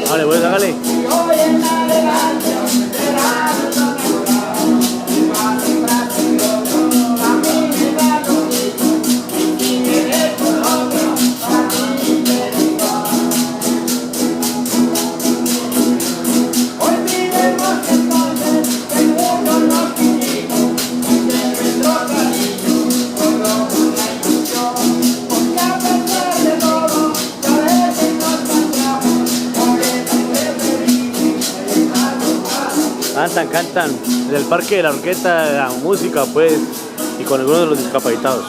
Hágale, pues, hágale. Cantan en el parque de la orquesta, la música, pues, y con algunos de los discapacitados.